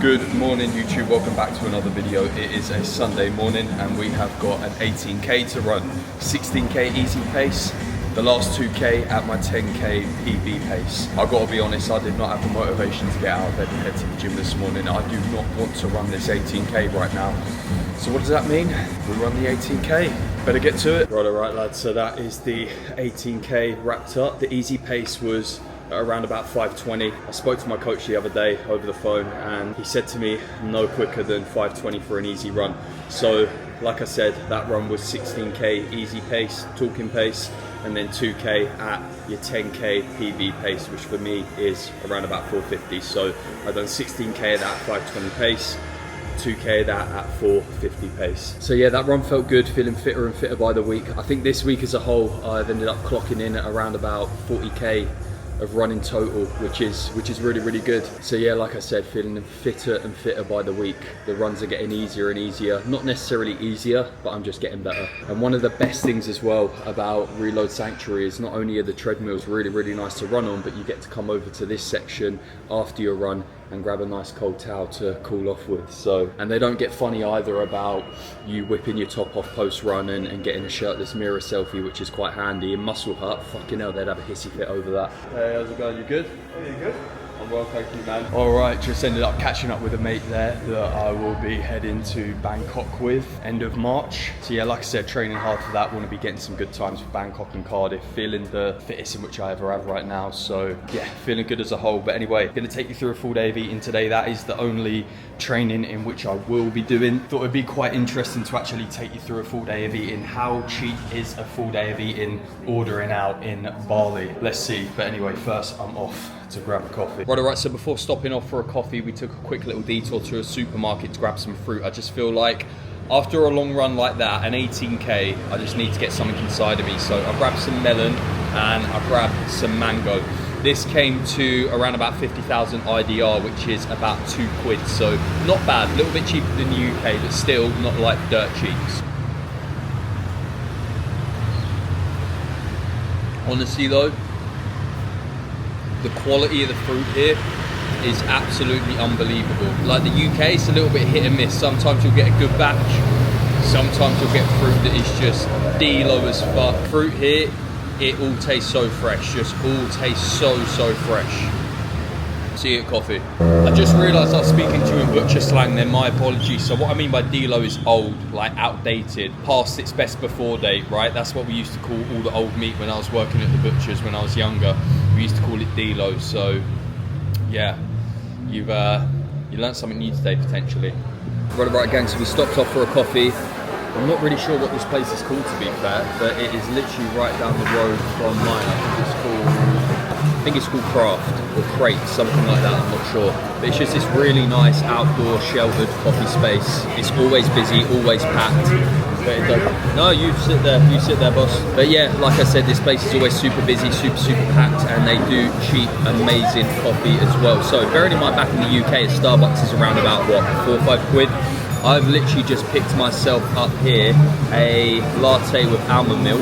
Good morning YouTube, welcome back to another video. It is a Sunday morning and we have got an 18k to run. 16k easy pace, the last 2k at my 10k PB pace. I've got to be honest, I did not have the motivation to get out of bed and head to the gym this morning. I do not want to run this 18k right now. So what does that mean? We run the 18k. Better get to it. Right, alright lads, so that is the 18k wrapped up. The easy pace was around about 5:20. I spoke to my coach the other day over the phone and he said to me no quicker than 5:20 for an easy run. So like I said, that run was 16k easy pace, talking pace, and then 2k at your 10k PB pace, which for me is around about 4:50. So I've done 16k at that 5:20 pace, 2k that at 4:50 pace. So yeah, that run felt good, feeling fitter and fitter by the week. I think this week as a whole I've ended up clocking in at around about 40k of running total, which is really, really good. So yeah, like I said, feeling fitter and fitter by the week. The runs are getting easier and easier. Not necessarily easier, but I'm just getting better. And one of the best things as well about Reload Sanctuary is not only are the treadmills really, really nice to run on, but you get to come over to this section after your run and grab a nice cold towel to cool off with. So, and they don't get funny either about you whipping your top off post run and getting a shirtless mirror selfie, which is quite handy. In Muscle Hut, fucking hell, they'd have a hissy fit over that. Hey, how's it going? You good? Are you good? I'm well, thank you, man. All right, just ended up catching up with a mate there that I will be heading to Bangkok with end of March. So yeah, like I said, training hard for that. Want to be getting some good times for Bangkok and Cardiff. Feeling the fittest in which I ever have right now. So yeah, feeling good as a whole. But anyway, going to take you through a full day of eating today. That is the only training in which I will be doing. Thought it'd be quite interesting to actually take you through a full day of eating. How cheap is a full day of eating ordering out in Bali? Let's see. But anyway, first I'm off to grab a coffee. Right, alright, so before stopping off for a coffee, we took a quick little detour to a supermarket to grab some fruit. I just feel like after a long run like that, an 18k, I just need to get something inside of me. So I grabbed some melon and I grabbed some mango. This came to around about 50,000 IDR, which is about £2. So not bad, a little bit cheaper than the UK, but still not like dirt cheaps. Honestly though, the quality of the fruit here is absolutely unbelievable. Like the UK, it's a little bit hit and miss. Sometimes you'll get a good batch, sometimes you'll get fruit that is just D-low as fuck. Fruit here, it all tastes so fresh, just all tastes so fresh. See you at coffee. I just realised I was speaking to you in butcher slang then, my apologies. So what I mean by D-low is old, like outdated, past its best before date, right? That's what we used to call all the old meat when I was working at the butchers when I was younger. We used to call it D-low. So yeah, you learned something new today potentially. Right gang, so we stopped off for a coffee. I'm not really sure what this place is called to be fair, but it is literally right down the road from mine. I think it's called Craft or Crate, something like that, I'm not sure. But it's just this really nice outdoor sheltered coffee space. It's always busy, always packed. But it don't, no, you sit there boss. But yeah, like I said, this place is always super busy, super packed, and they do cheap, amazing coffee as well. So bearing in mind back in the UK, Starbucks is around about what, £4 or £5? I've literally just picked myself up here a latte with almond milk.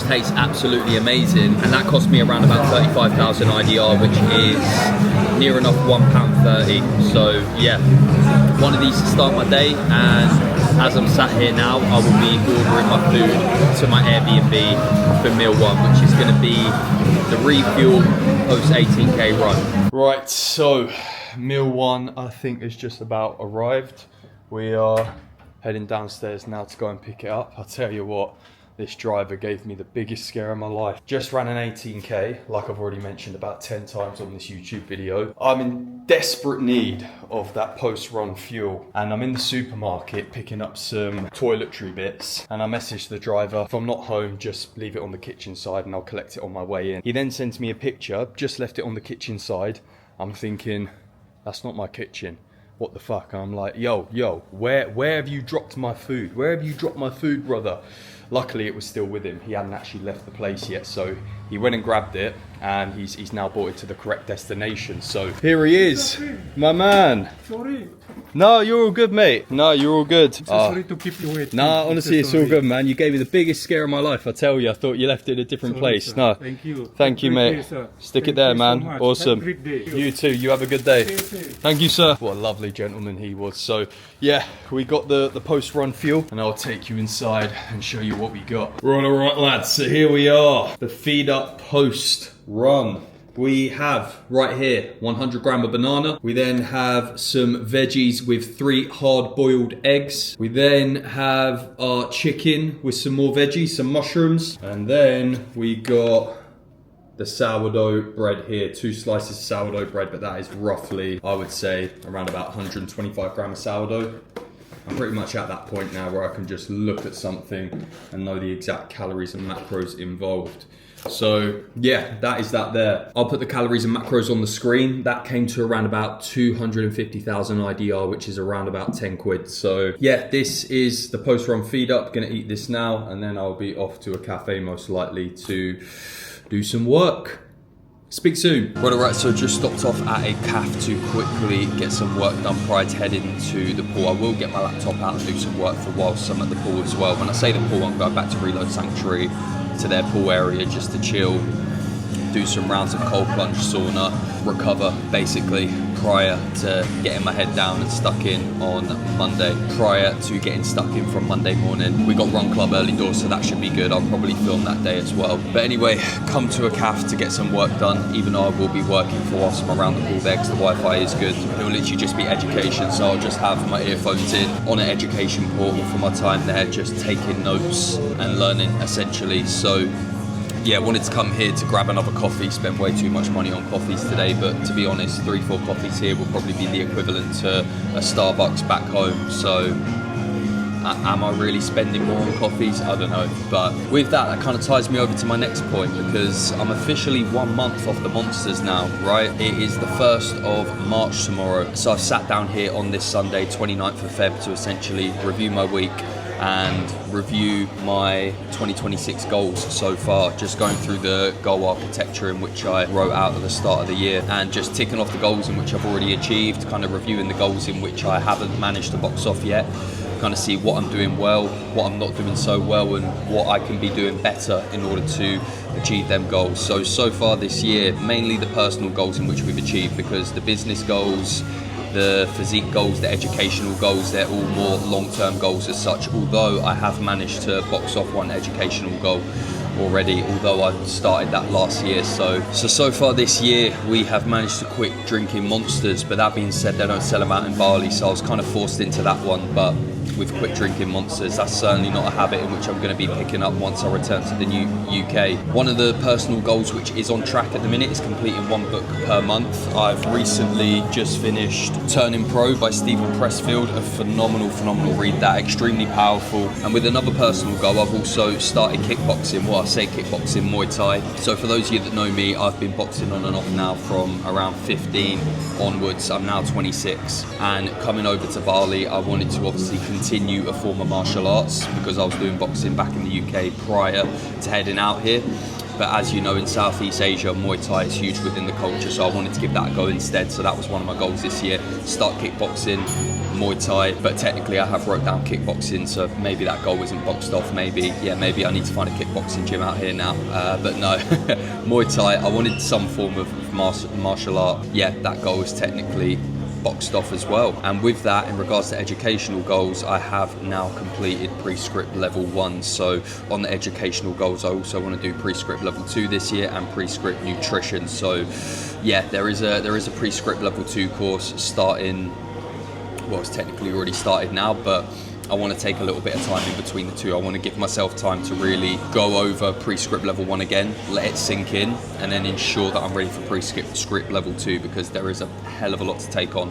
Tastes absolutely amazing, and that cost me around about 35,000 IDR, which is near enough £1.30. So yeah, one of these to start my day, and as I'm sat here now, I will be ordering my food to my Airbnb for meal one, which is going to be the refuel post 18k run. Right, so meal one I think has just about arrived. We are heading downstairs now to go and pick it up. I'll tell you what, this driver gave me the biggest scare of my life. Just ran an 18k, like I've already mentioned about 10 times on this YouTube video. I'm in desperate need of that post-run fuel, and I'm in the supermarket picking up some toiletry bits, and I messaged the driver, if I'm not home, just leave it on the kitchen side and I'll collect it on my way in. He then sends me a picture, just left it on the kitchen side. I'm thinking, that's not my kitchen. What the fuck? And I'm like, yo, where have you dropped my food? Where have you dropped my food, brother? Luckily, it was still with him. He hadn't actually left the place yet, so he went and grabbed it, and he's now brought it to the correct destination. So here he is, my man. Sorry. No, you're all good, mate. No, you're all good. Sorry to keep you waiting. Nah, honestly, it's all good, man. You gave me the biggest scare of my life, I tell you. I thought you left it in a different place. Sir. No, Thank you. Thank you, mate. Day, sir. Stick Thank it there, you man. So much. Awesome. Have a great day. You too. You have a good day. Stay safe. Thank you, sir. What a lovely gentleman he was. So, yeah, we got the post-run fuel, and I'll take you inside and show you what we got. Right, all right, lads. So here we are. The feed up post-run. We have right here 100 gram of banana. We then have some veggies with 3 hard-boiled eggs. We then have our chicken with some more veggies, some mushrooms. And then we got the sourdough bread here, 2 slices of sourdough bread, but that is roughly, I would say, around about 125 grams of sourdough. I'm pretty much at that point now where I can just look at something and know the exact calories and macros involved. So yeah, that is that there. I'll put the calories and macros on the screen. That came to around about 250,000 IDR, which is around about 10 quid. So yeah, this is the post-run feed up. Gonna eat this now, and then I'll be off to a cafe most likely to do some work. Speak soon. Right, alright, so just stopped off at a cafe to quickly get some work done prior to heading to the pool. I will get my laptop out and do some work for whilst I'm at the pool as well. When I say the pool, I'm going back to Reload Sanctuary, to their pool area just to chill, do some rounds of cold plunge sauna, recover basically prior to getting my head down and stuck in on Monday. Prior to getting stuck in from Monday morning, we got Run Club early doors, so that should be good. I'll probably film that day as well. But anyway, come to a cafe to get some work done, even though I will be working for whilst I'm around the pool there because the Wi-Fi is good. It will literally just be education, so I'll just have my earphones in on an education portal for my time there, just taking notes and learning essentially. So yeah, wanted to come here to grab another coffee, spent way too much money on coffees today, but to be honest, 3-4 coffees here will probably be the equivalent to a Starbucks back home. So am I really spending more on coffees? I don't know. But with that kind of ties me over to my next point, because I'm officially 1 month off the monsters now, right? It is the 1st of March tomorrow. So I've sat down here on this Sunday, 29th of Feb, to essentially review my week and review my 2026 goals so far, just going through the goal architecture in which I wrote out at the start of the year and just ticking off the goals in which I've already achieved, kind of reviewing the goals in which I haven't managed to box off yet, kind of see what I'm doing well, what I'm not doing so well, and what I can be doing better in order to achieve them goals. So far this year, mainly the personal goals in which we've achieved, because the business goals, the physique goals, the educational goals, they're all more long-term goals as such, although I have managed to box off one educational goal already, although I started that last year. So far this year we have managed to quit drinking monsters, but that being said, they don't sell them out in Bali, so I was kind of forced into that one. But with quit drinking monsters, that's certainly not a habit in which I'm going to be picking up once I return to the new UK. One of the personal goals which is on track at the minute is completing 1 book per month. I've recently just finished Turning Pro by Stephen Pressfield, a phenomenal read, that extremely powerful. And with another personal goal, I've also started kickboxing. Well, I say kickboxing, Muay Thai. So for those of you that know me, I've been boxing on and off now from around 15 onwards. I'm now 26, and coming over to Bali, I wanted to obviously continue a form of martial arts because I was doing boxing back in the UK prior to heading out here. But as you know, in Southeast Asia, Muay Thai is huge within the culture, so I wanted to give that a go instead. So that was one of my goals this year, start kickboxing, Muay Thai. But technically I have wrote down kickboxing, so maybe that goal isn't boxed off. Maybe I need to find a kickboxing gym out here now. But no, Muay Thai, I wanted some form of martial art. Yeah, that goal is technically boxed off as well. And with that, in regards to educational goals, I have now completed pre-script level 1. So on the educational goals, I also want to do pre-script level 2 this year and pre-script nutrition. So yeah, there is a pre-script level 2 course starting, well, it's technically already started now, but I want to take a little bit of time in between the two. I want to give myself time to really go over pre-script level 1 again, let it sink in, and then ensure that I'm ready for pre-script level 2, because there is a hell of a lot to take on,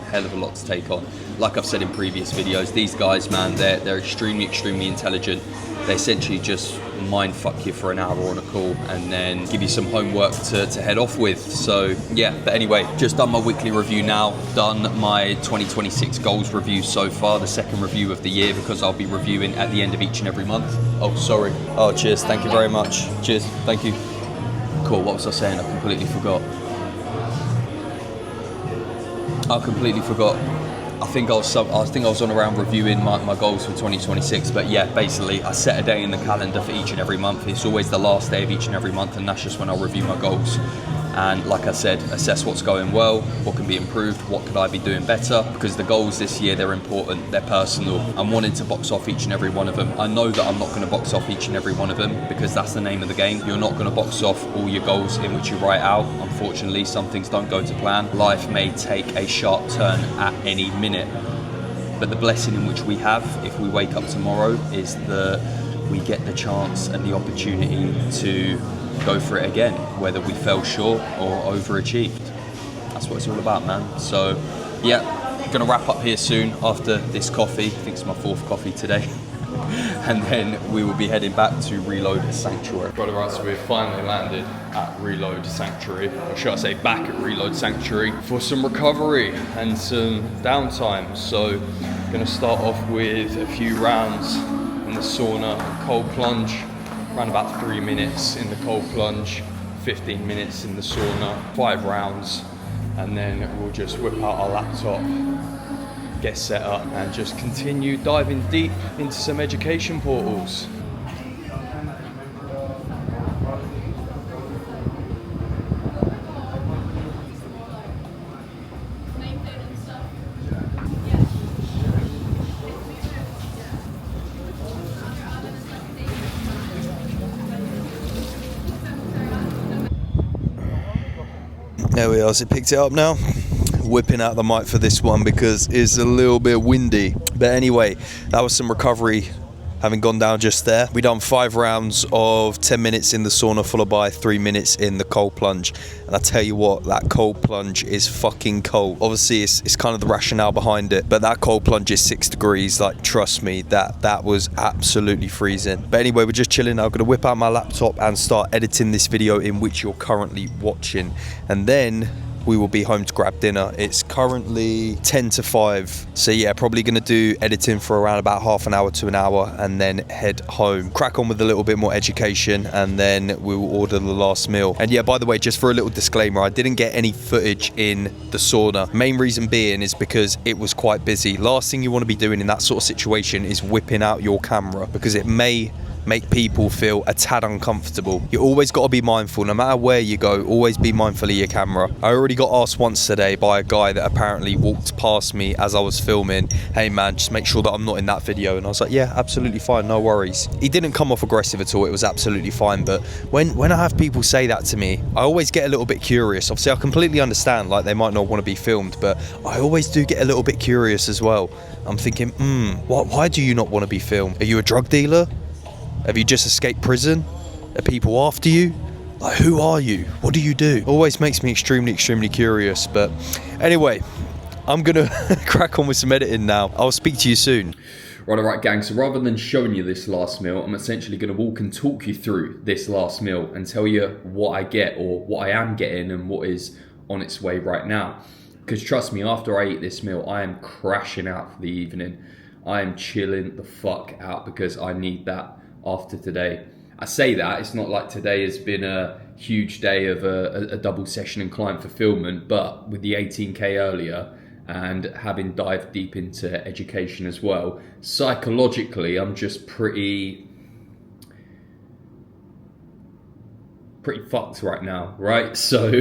Like I've said in previous videos, these guys, man, they're extremely intelligent. They essentially just mind fuck you for an hour on a call and then give you some homework to head off with. So yeah, but anyway, just done my weekly review now, done my 2026 goals review so far, the second review of the year, because I'll be reviewing at the end of each and every month. Oh, sorry. Oh, cheers. Thank you very much. Cheers. Thank you. Cool, what was I saying? I completely forgot. I think I was on around reviewing my goals for 2026, but yeah, basically I set a day in the calendar for each and every month. It's always the last day of each and every month, and that's just when I'll review my goals. And like I said, assess what's going well, what can be improved, what could I be doing better, because the goals this year, they're important, they're personal. I'm wanting to box off each and every one of them. I know that I'm not going to box off each and every one of them, because that's the name of the game. You're not going to box off all your goals in which you write out. Unfortunately, some things don't go to plan. Life may take a sharp turn at any minute, but the blessing in which we have, if we wake up tomorrow, is that we get the chance and the opportunity to go for it again, whether we fell short or overachieved. That's what it's all about, man. So yeah, gonna wrap up here soon after this coffee. I think it's my 4th coffee today. And then we will be heading back to Reload Sanctuary. Right, alright, so we've finally landed at Reload Sanctuary, or should I say back at Reload Sanctuary, for some recovery and some downtime. So gonna start off with a few rounds in the sauna, cold plunge, around about 3 minutes in the cold plunge, 15 minutes in the sauna, 5 rounds, and then we'll just whip out our laptop, get set up, and just continue diving deep into some education portals. There we are, so picked it up now. Whipping out the mic for this one because it's a little bit windy. But anyway, that was some recovery having gone down just there. We done 5 rounds of 10 minutes in the sauna followed by 3 minutes in the cold plunge. And I tell you what, that cold plunge is fucking cold. Obviously it's kind of the rationale behind it, but that cold plunge is 6 degrees. Like, trust me, that was absolutely freezing. But anyway, we're just chilling now. I'm gonna whip out my laptop and start editing this video in which you're currently watching. And then we will be home to grab dinner. It's currently 10 to 5. So yeah, probably gonna do editing for around about half an hour to an hour and then head home. Crack on with a little bit more education and then we'll order the last meal. And yeah, by the way, just for a little disclaimer, I didn't get any footage in the sauna. Main reason being is because it was quite busy. Last thing you wanna be doing in that sort of situation is whipping out your camera because it may make people feel a tad uncomfortable. You always got to be mindful, no matter where you go, always be mindful of your camera. I already got asked once today by a guy that apparently walked past me as I was filming, hey man, just make sure that I'm not in that video. And I was like, yeah, absolutely fine, no worries. He didn't come off aggressive at all, it was absolutely fine. But when I have people say that to me, I always get a little bit curious. Obviously I completely understand, like, they might not want to be filmed, but I always do get a little bit curious as well. I'm thinking, why do you not want to be filmed? Are you a drug dealer? Have you just escaped prison? Are people after you? Like, who are you? What do you do? Always makes me extremely, extremely curious. But anyway, I'm gonna crack on with some editing now. I'll speak to you soon. Right, alright gang, so rather than showing you this last meal, I'm essentially going to walk and talk you through this last meal and tell you what I get or what I am getting and what is on its way right now. Because trust me, after I eat this meal, I am crashing out for the evening. I am chilling the fuck out because I need that after today. I say that, it's not like today has been a huge day of a double session and client fulfillment, but with the 18K earlier and having dived deep into education as well, psychologically I'm just pretty fucked right now, right? So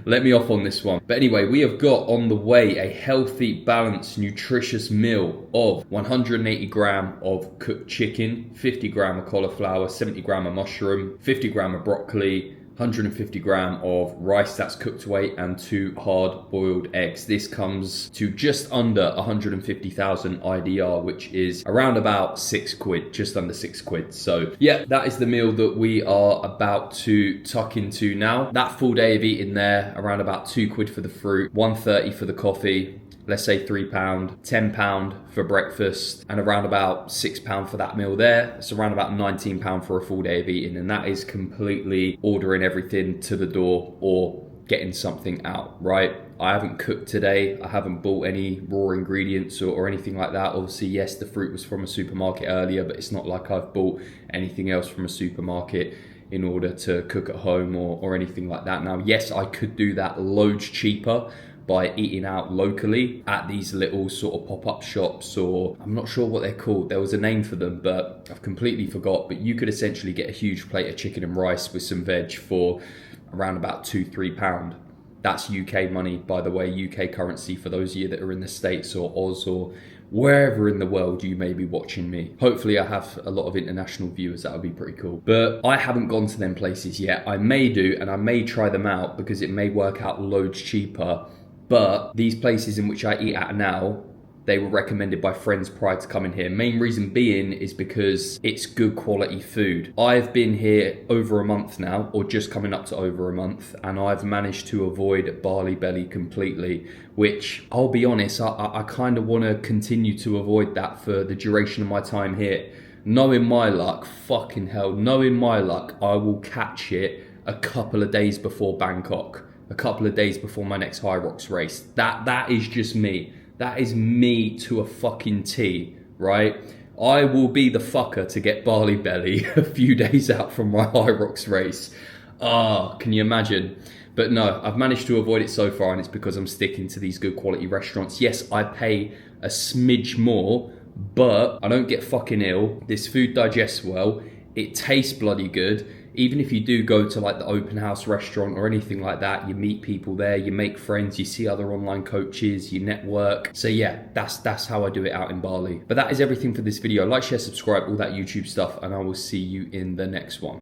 let me off on this one. But anyway, we have got on the way a healthy, balanced, nutritious meal of 180 gram of cooked chicken, 50 gram of cauliflower, 70 gram of mushroom, 50 gram of broccoli, 150 gram of rice that's cooked away, and 2 hard-boiled eggs. This comes to just under 150,000 IDR, which is around about 6 quid, just under 6 quid. So yeah, that is the meal that we are about to tuck into now. That full day of eating there, around about 2 quid for the fruit, 130 for the coffee, let's say £3, £10 for breakfast, and around about £6 for that meal there. It's around about £19 for a full day of eating, and that is completely ordering everything to the door or getting something out, right? I haven't cooked today. I haven't bought any raw ingredients or anything like that. Obviously, yes, the fruit was from a supermarket earlier, but it's not like I've bought anything else from a supermarket in order to cook at home or anything like that. Now, yes, I could do that loads cheaper by eating out locally at these little sort of pop-up shops, or I'm not sure what they're called. There was a name for them, but I've completely forgot. But you could essentially get a huge plate of chicken and rice with some veg for around about £2-3. That's UK money, by the way, UK currency for those of you that are in the States or Oz or wherever in the world you may be watching me. Hopefully I have a lot of international viewers. That would be pretty cool. But I haven't gone to them places yet. I may do, and I may try them out because it may work out loads cheaper. But these places in which I eat at now, they were recommended by friends prior to coming here. Main reason being is because it's good quality food. I've been here over a month now, or just coming up to over a month, and I've managed to avoid Bali Belly completely, which I'll be honest, I kind of want to continue to avoid that for the duration of my time here. Knowing my luck, fucking hell, knowing my luck, I will catch it a couple of days before Bangkok. A couple of days before my next High Rocks race. That is just me. That is me to a fucking T, right? I will be the fucker to get Bali Belly a few days out from my High Rocks race. Can you imagine? But no, I've managed to avoid it so far, and it's because I'm sticking to these good quality restaurants. Yes, I pay a smidge more, but I don't get fucking ill. This food digests well. It tastes bloody good. Even if you do go to like the open house restaurant or anything like that, you meet people there, you make friends, you see other online coaches, you network. So yeah, that's how I do it out in Bali. But that is everything for this video. Like, share, subscribe, all that YouTube stuff, and I will see you in the next one.